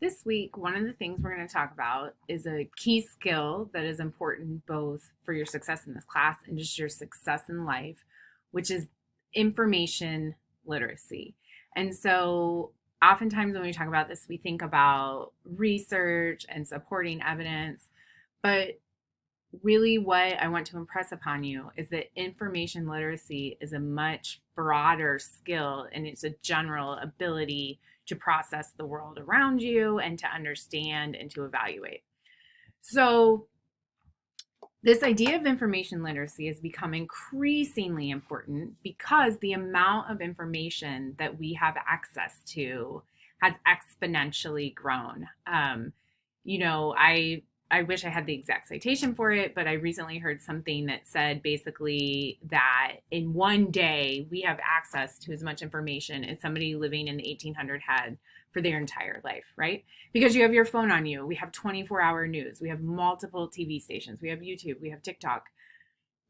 This week, one of the things we're going to talk about is a key skill that is important both for your success in this class and just your success in life, which is information literacy. And so, oftentimes when we talk about this, we think about research and supporting evidence, but really what I want to impress upon you is that information literacy is a much broader skill and it's a general ability to process the world around you and to understand and to evaluate. So, this idea of information literacy has become increasingly important because the amount of information that we have access to has exponentially grown. I wish I had the exact citation for it, but I recently heard something that said basically that in one day we have access to as much information as somebody living in the 1800 had for their entire life, right? Because you have your phone on you. We have 24-hour news. We have multiple TV stations. We have YouTube. We have TikTok.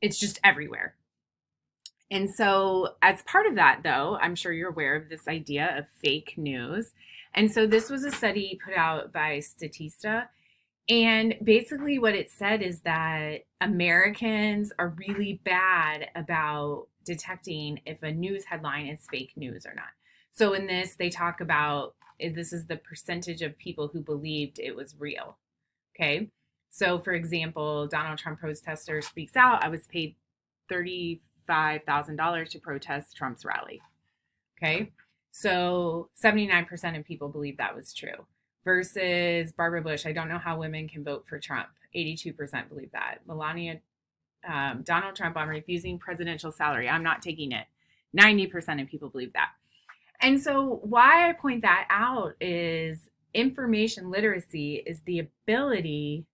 It's just everywhere. And so, as part of that, though, I'm sure you're aware of this idea of fake news. And so, this was a study put out by Statista, and basically, what it said is that Americans are really bad about detecting if a news headline is fake news or not. So, in this, they talk about this is the percentage of people who believed it was real. Okay. So, for example, Donald Trump protester speaks out. I was paid $35,000 to protest Trump's rally. Okay. So 79% of people believe that was true versus Barbara Bush. I don't know how women can vote for Trump. 82% believe that. Melania, Donald Trump, I'm refusing presidential salary. I'm not taking it. 90% of people believe that. And so, why I point that out is information literacy is the ability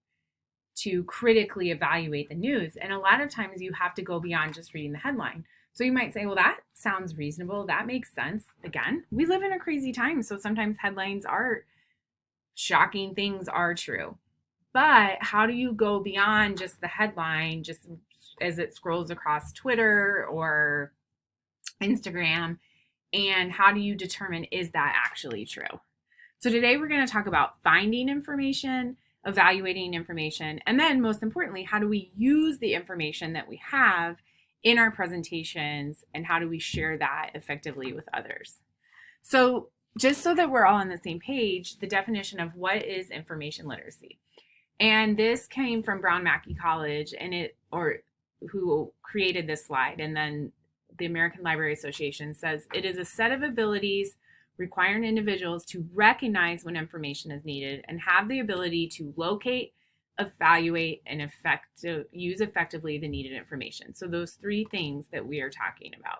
to critically evaluate the news. And a lot of times you have to go beyond just reading the headline. So you might say, well, that sounds reasonable. That makes sense. Again, we live in a crazy time. So sometimes headlines are shocking, things are true. But how do you go beyond just the headline, just as it scrolls across Twitter or Instagram? And how do you determine is that actually true? So today we're going to talk about finding information, evaluating information, and then most importantly, how do we use the information that we have in our presentations and how do we share that effectively with others? So just so that we're all on the same page, the definition of what is information literacy. And this came from Brown Mackie College who created this slide, and then the American Library Association says it is a set of abilities requiring individuals to recognize when information is needed and have the ability to locate, evaluate, and use effectively the needed information. So those three things that we are talking about.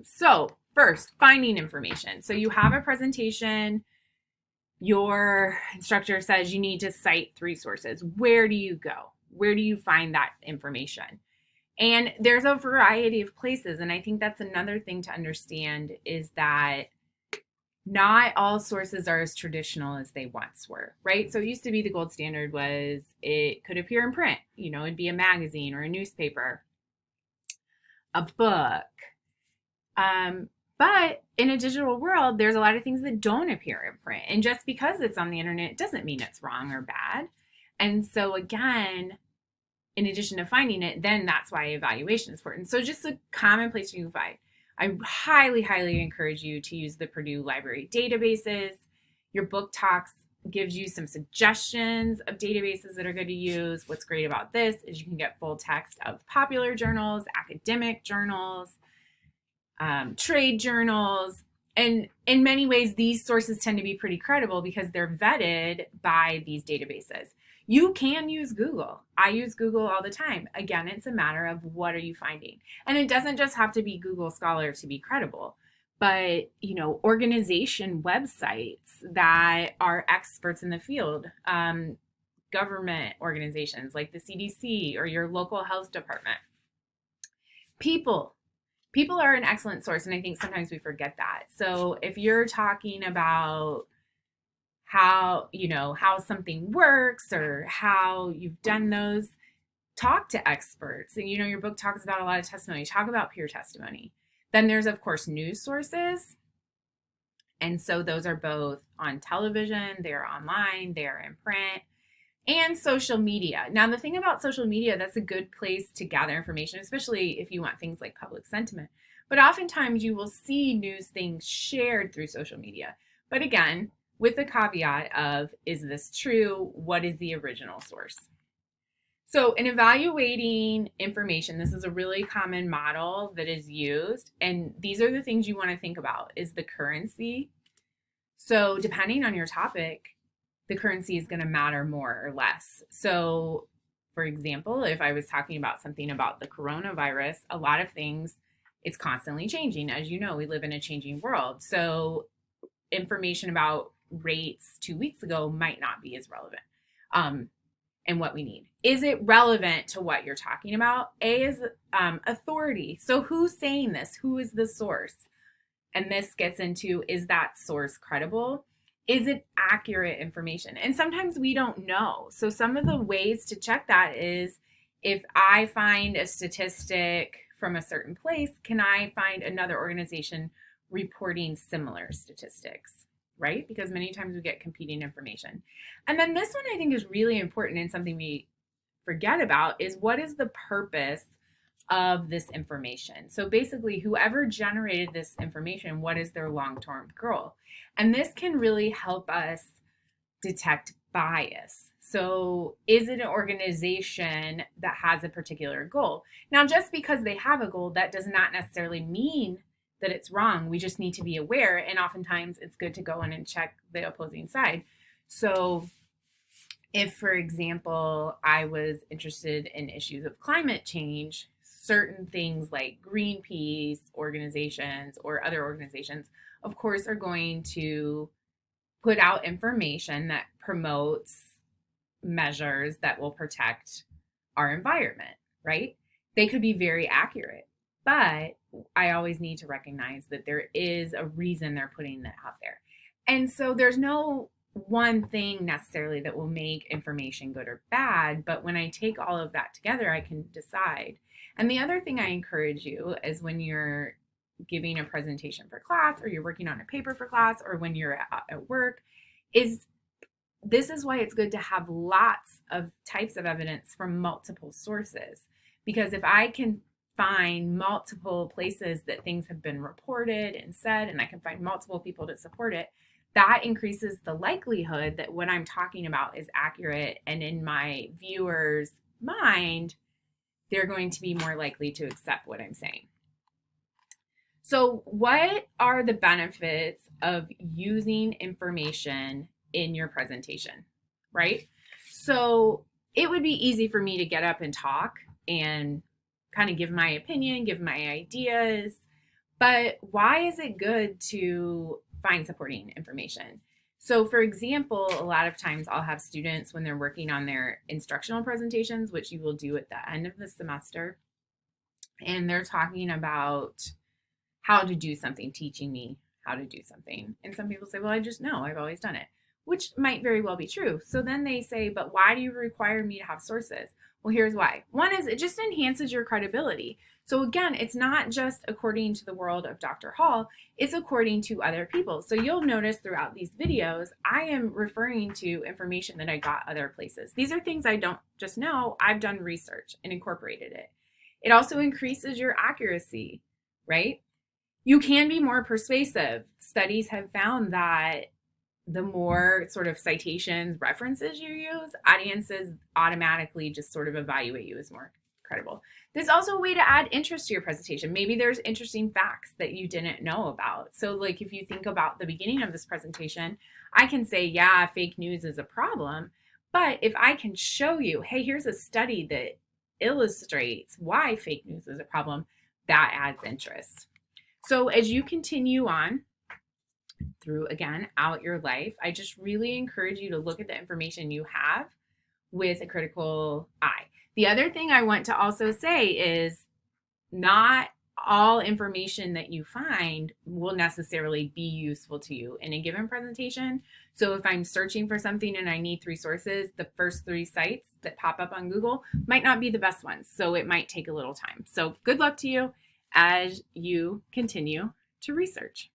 So first, finding information. So you have a presentation. Your instructor says you need to cite 3 sources. Where do you go? Where do you find that information? And there's a variety of places. And I think that's another thing to understand is that not all sources are as traditional as they once were, right? So it used to be the gold standard was it could appear in print, it'd be a magazine or a newspaper, a book. But in a digital world, there's a lot of things that don't appear in print. And just because it's on the internet doesn't mean it's wrong or bad. And so again, in addition to finding it, then that's why evaluation is important. So just a common place you can find. I highly, highly encourage you to use the Purdue Library databases. Your Book Talks gives you some suggestions of databases that are good to use. What's great about this is you can get full text of popular journals, academic journals, trade journals. And in many ways, these sources tend to be pretty credible because they're vetted by these databases. You can use Google. I use Google all the time. Again, it's a matter of what are you finding? And it doesn't just have to be Google Scholar to be credible, but organization websites that are experts in the field, government organizations like the CDC or your local health department. People are an excellent source, and I think sometimes we forget that. So if you're talking about how something works or how you've done those, talk to experts. And your book talks about a lot of testimony. Talk about peer testimony. Then there's of course news sources, And so those are both on television, they're online, they're in print, and social media. Now, the thing about social media, that's a good place to gather information, especially if you want things like public sentiment. But oftentimes you will see news things shared through social media. But again, with the caveat of, is this true? What is the original source? So, in evaluating information, this is a really common model that is used. And these are the things you want to think about is the currency. So, depending on your topic, the currency is going to matter more or less. So, for example, if I was talking about something about the coronavirus, a lot of things, it's constantly changing. As you know, we live in a changing world. So, information about rates 2 weeks ago might not be as relevant. And what we need. Is it relevant to what you're talking about? A is authority. So who's saying this? Who is the source? And this gets into, is that source credible? Is it accurate information? And sometimes we don't know. So some of the ways to check that is, if I find a statistic from a certain place, can I find another organization reporting similar statistics? Right? Because many times we get competing information. And then this one I think is really important, and something we forget about is, what is the purpose of this information? So basically, whoever generated this information, what is their long-term goal? And this can really help us detect bias. So is it an organization that has a particular goal? Now, just because they have a goal, that does not necessarily mean that it's wrong. We just need to be aware, and oftentimes it's good to go in and check the opposing side. So if, for example, I was interested in issues of climate change, certain things like Greenpeace organizations or other organizations, of course, are going to put out information that promotes measures that will protect our environment, right? They could be very accurate, but I always need to recognize that there is a reason they're putting that out there. And so there's no one thing necessarily that will make information good or bad, but when I take all of that together, I can decide. And the other thing I encourage you is, when you're giving a presentation for class, or you're working on a paper for class, or when you're at work, is this is why it's good to have lots of types of evidence from multiple sources. Because if I can find multiple places that things have been reported and said, and I can find multiple people to support it, that increases the likelihood that what I'm talking about is accurate. And in my viewer's mind, they're going to be more likely to accept what I'm saying. So, what are the benefits of using information in your presentation, right? So, it would be easy for me to get up and talk and kind of give my opinion, give my ideas, but why is it good to find supporting information? So, for example, a lot of times I'll have students, when they're working on their instructional presentations, which you will do at the end of the semester, and they're talking about how to do something, teaching me how to do something. And some people say, well, I just know, I've always done it, which might very well be true. So then they say, but why do you require me to have sources? Well, here's why. One is, it just enhances your credibility. So again, it's not just according to the world of Dr. Hall, it's according to other people. So you'll notice throughout these videos, I am referring to information that I got other places. These are things I don't just know, I've done research and incorporated it. It also increases your accuracy, right? You can be more persuasive. Studies have found that the more sort of citations, references you use, audiences automatically just sort of evaluate you as more credible. There's also a way to add interest to your presentation. Maybe there's interesting facts that you didn't know about. So like, if you think about the beginning of this presentation, I can say, yeah, fake news is a problem. But if I can show you, hey, here's a study that illustrates why fake news is a problem, that adds interest. So as you continue on through, again, out your life, I just really encourage you to look at the information you have with a critical eye. The other thing I want to also say is, not all information that you find will necessarily be useful to you in a given presentation. So if I'm searching for something and I need 3 sources, the first 3 sites that pop up on Google might not be the best ones. So it might take a little time. So good luck to you as you continue to research.